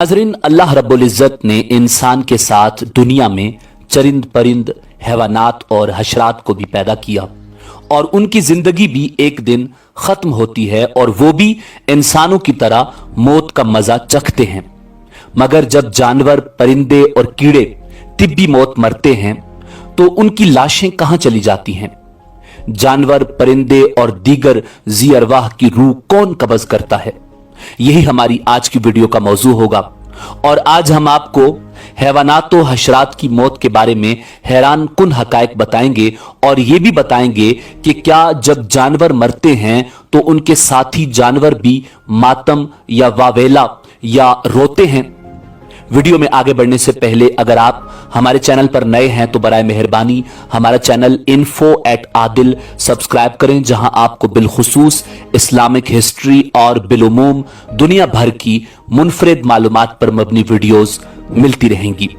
नाज़रीन, अल्लाह रब्बुल इज़्ज़त ने इंसान के साथ दुनिया में चरिंद परिंद, हैवानात और हशरात को भी पैदा किया और उनकी जिंदगी भी एक दिन खत्म होती है और वो भी इंसानों की तरह मौत का मजा चखते हैं। मगर जब जानवर, परिंदे और कीड़े तिब्बी मौत मरते हैं तो उनकी लाशें कहां चली जाती हैं? जानवर, परिंदे और दीगर जी अरवाह की रूह कौन कब्ज करता है? यही हमारी आज की वीडियो का मौजू होगा और आज हम आपको हैवानात व हशरात की मौत के बारे में हैरान कुन हकायक बताएंगे और यह भी बताएंगे कि क्या जब जानवर मरते हैं तो उनके साथी जानवर भी मातम या वावेला या रोते हैं। वीडियो में आगे बढ़ने से पहले अगर आप हमारे चैनल पर नए हैं तो बराए मेहरबानी हमारा चैनल info@adil सब्सक्राइब करें, जहां आपको बिलखुसूस इस्लामिक हिस्ट्री और बिलुमूम दुनिया भर की मुनफरिद मालूमात पर मबनी वीडियोस मिलती रहेंगी।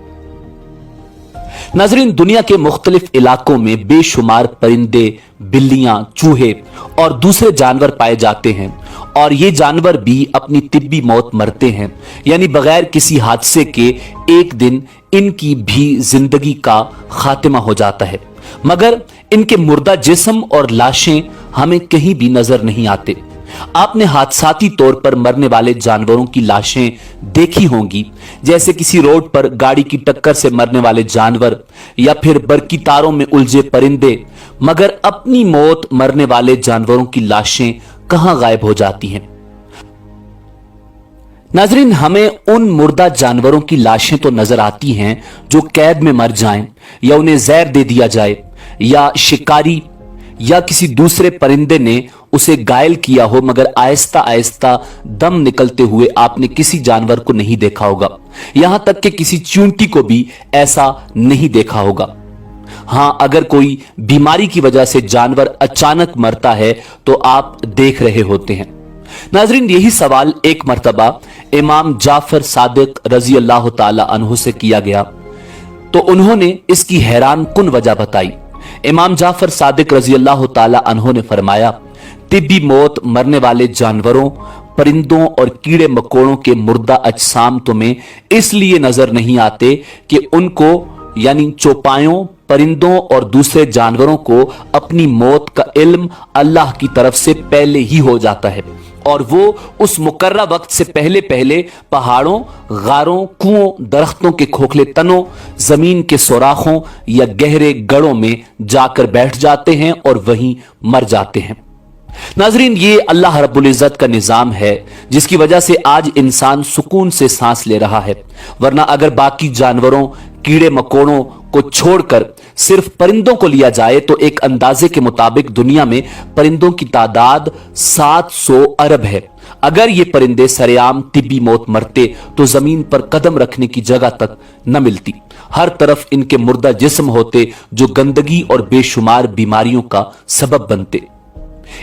नाज़रीन, दुनिया के मुख्तलिफ इलाकों में बेशुमार परिंदे, बिल्लियां, चूहे और दूसरे जानवर पाए जाते हैं और ये जानवर भी अपनी तिब्बी मौत मरते हैं, यानी बगैर किसी हादसे के एक दिन इनकी भी जिंदगी का खात्मा हो जाता है। मगर इनके मुर्दा जिस्म और लाशें हमें कहीं भी नजर नहीं आते। आपने हादसाती तौर पर मरने वाले जानवरों की लाशें देखी होंगी, जैसे किसी रोड पर गाड़ी की टक्कर से मरने वाले जानवर या फिर बरकी तारों में उलझे परिंदे, मगर अपनी मौत मरने वाले जानवरों की लाशें कहां गायब हो जाती हैं? नाज़रीन, हमें उन मुर्दा जानवरों की लाशें तो नजर आती हैं जो कैद में मर जाएं या उन्हें जहर दे दिया जाए या शिकारी या किसी दूसरे परिंदे ने उसे घायल किया हो, मगर आहिस्ता आहिस्ता दम निकलते हुए आपने किसी जानवर को नहीं देखा होगा। यहां तक कि किसी चूंटी को भी ऐसा नहीं देखा होगा। हां, अगर कोई बीमारी की वजह से जानवर अचानक मरता है तो आप देख रहे होते हैं। नाज़रीन, यही सवाल एक मर्तबा इमाम जाफर सादिक रजी अल्लाह ताला अन्हु से किया गया तो उन्होंने इसकी हैरान कुन वजह बताई। इमाम जाफर सादिक रजी अल्लाह ताला अन्हु ने फरमाया, तिब्बी मौत मरने वाले जानवरों, परिंदों और कीड़े मकोड़ों के मुर्दा अजसाम तुम्हें इसलिए नजर नहीं आते कि उनको यानी चौपायों, परिंदों और दूसरे जानवरों को अपनी मौत का इल्म अल्लाह की तरफ से पहले ही हो जाता है और वो उस मुकर्रा वक्त से पहले पहले पहाड़ों, गारों, कुओं, दरख्तों के खोखले तनों, जमीन के सुराखों या गहरे गढ़ों में जाकर बैठ जाते हैं और वहीं मर जाते हैं। नाज़रीन, ये अल्लाह रब्बुल इज़्ज़त का निज़ाम है जिसकी वजह से आज इंसान सुकून से सांस ले रहा है, वरना अगर बाकी जानवरों, कीड़े मकोड़ों को छोड़कर सिर्फ परिंदों को लिया जाए तो एक अंदाजे के मुताबिक दुनिया में परिंदों की तादाद 700 अरब है। अगर ये परिंदे सरेआम तिब्बी मौत मरते तो जमीन पर कदम रखने की जगह तक न मिलती। हर तरफ इनके मुर्दा जिस्म होते जो गंदगी और बेशुमार बीमारियों का सबब बनते।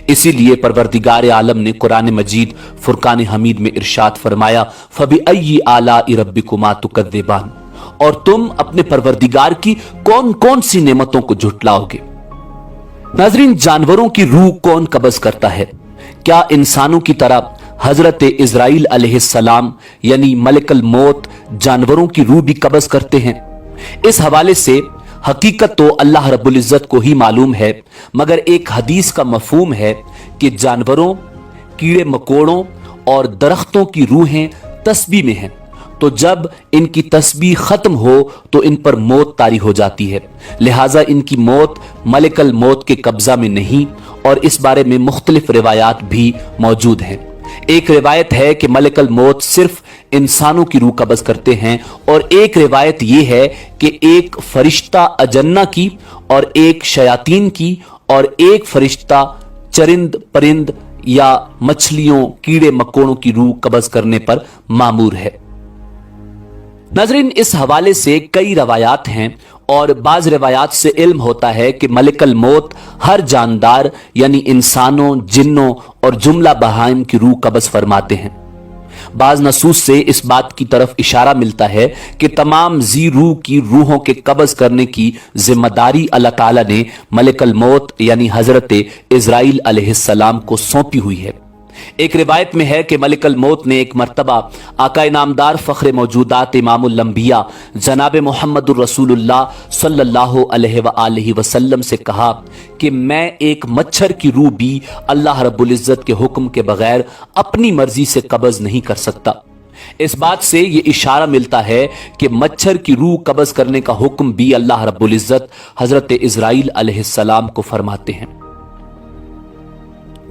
इसीलिए परवरदिगार आलम ने कुरान मजीद फुरकान हमीद में इरशाद फरमाया, फबी अय्यि आलाइ रब्बिकुमा तुकद्दिबान, और तुम अपने परवरदिगार की कौन कौन सी नेमतों को झुटलाओगे। नाज़रीन, जानवरों की रूह कौन कब्ज करता है? क्या इंसानों की तरह हजरत इज़राइल अलैहिस्सलाम यानी मलकल मौत जानवरों की रूह भी कब्ज करते हैं? इस हवाले से हकीकत तो अल्लाह रब्बुल इज़्ज़त को ही मालूम है, मगर एक हदीस का मफहूम है कि जानवरों, कीड़े मकोड़ों और दरख्तों की रूहें तस्बीह में हैं, तो जब इनकी तस्बीह खत्म हो तो इन पर मौत तारी हो जाती है। लिहाजा इनकी मौत मलकल मौत के कब्जा में नहीं, और इस बारे में मुख्तलिफ रिवायात भी मौजूद हैं। एक रिवायत है कि मलकल मौत सिर्फ इंसानों की रूह कब्ज करते हैं और एक रिवायत यह है कि एक फरिश्ता अजन्ना की और एक शयातीन की और एक फरिश्ता चरिंद परिंद या मछलियों, कीड़े मकोड़ों की रूह कब्ज करने पर मामूर है। नाज़रीन, इस हवाले से कई रवायात हैं और बाज रिवायात से इल्म होता है कि मलकल मौत हर जानदार यानी इंसानों, जिन्नों और जुमला बहाइम की रूह कब्ज फरमाते हैं। बाज नसूस से इस बात की तरफ इशारा मिलता है कि तमाम जी रूह की रूहों के कब्ज करने की जिम्मेदारी अल्लाह ताला ने मलकल मौत यानी हजरत इज़राइल अलैहिस्सलाम को सौंपी हुई है। एक रिवायत में है कि मलिकल मौत ने एक मर्तबा आकाए नामदार फख्र मौजूदात इमामुल अंबिया जनाब मोहम्मदुर रसूलुल्लाह सल्लल्लाहु अलैहि वसल्लम से कहा कि मैं एक मच्छर की रूह भी अल्लाह रब्बुल इज्जत के हुक्म के बगैर अपनी मर्जी से कब्ज नहीं कर सकता। इस बात से ये इशारा मिलता है कि मच्छर की रूह कब्ज करने का हुक्म भी अल्लाह रब्बुल इज्जत हजरत इजराइल अलैहिस्सलाम को फरमाते हैं।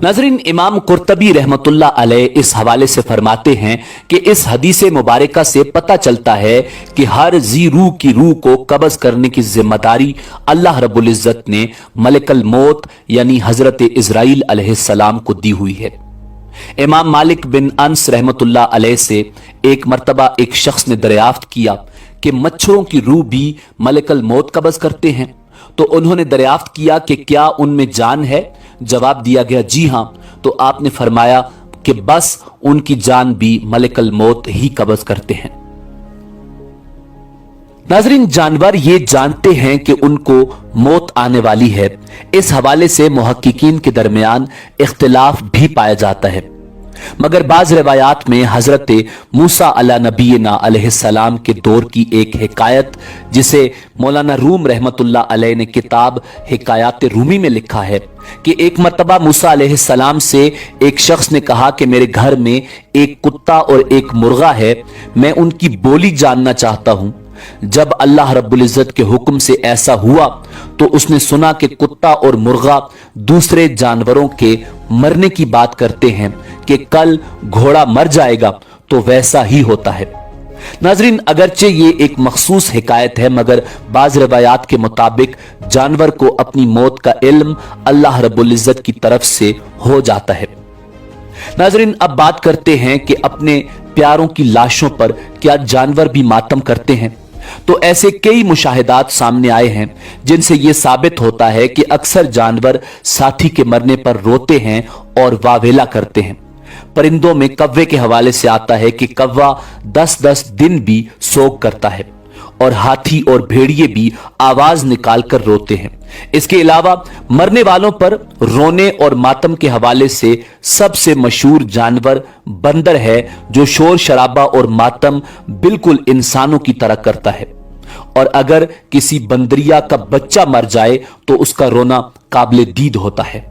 नाज़रीन, इमाम कुर्तबी रहमतुल्लाह अलैह इस हवाले से फरमाते हैं कि इस हदीस मुबारका से पता चलता है कि हर जी रूह की रूह को कब्ज करने की जिम्मेदारी अल्लाह रब्बुल इज्जत ने मलिकल मौत यानी हजरत इजराइल अलैहिस्सलाम को दी हुई है। इमाम मालिक बिन अनस रहमतुल्लाह अलैह से एक मर्तबा एक शख्स ने दरियाफ्त किया कि मच्छरों की रूह भी मलिकल मौत कब्ज करते हैं, तो उन्होंने दरियाफ्त किया कि क्या उनमें जान है? जवाब दिया गया जी हां। तो आपने फरमाया कि बस उनकी जान भी मलिकल मौत ही कब्ज करते हैं। नाज़रीन, जानवर ये जानते हैं कि उनको मौत आने वाली है। इस हवाले से मुहक्किकीन के दरमियान इख्तिलाफ भी पाया जाता है, मगर बाज रिवायात में हजरत मूसा अला नबीना अलैहिस्सलाम के दौर की एक हिकायत, जिसे मौलाना रूम रहमतुल्लाह अलैह ने किताब हिकायात रूमी में लिखा है कि एक मर्तबा मूसा अलैहिस्सलाम से एक शख्स ने कहा कि मेरे घर में एक कुत्ता और एक मुर्गा है, मैं उनकी बोली जानना चाहता हूं। जब अल्लाह रब्बुल इज्जत के हुक्म से ऐसा हुआ तो उसने सुना कि कुत्ता और मुर्गा दूसरे जानवरों के मरने की बात करते हैं कि कल घोड़ा मर जाएगा, तो वैसा ही होता है। नाजरीन, अगरचे ये एक मखसूस हिकायत है, मगर बाज रवायात के मुताबिक जानवर को अपनी मौत का इल्म अल्लाह रब्बुल इज्जत की तरफ से हो जाता है। नाजरीन, अब बात करते हैं कि अपने प्यारों की लाशों पर क्या जानवर भी मातम करते हैं। तो ऐसे कई मुशाहिदात सामने आए हैं जिनसे यह साबित होता है कि अक्सर जानवर साथी के मरने पर रोते हैं और वावेला करते हैं। परिंदों में कव्वे के हवाले से आता है कि कव्वा 10-10 दिन भी सोग करता है और हाथी और भेड़िए भी आवाज निकालकर रोते हैं। इसके अलावा मरने वालों पर रोने और मातम के हवाले से सबसे मशहूर जानवर बंदर है, जो शोर शराबा और मातम बिल्कुल इंसानों की तरह करता है, और अगर किसी बंदरिया का बच्चा मर जाए तो उसका रोना काबिल दीद होता है।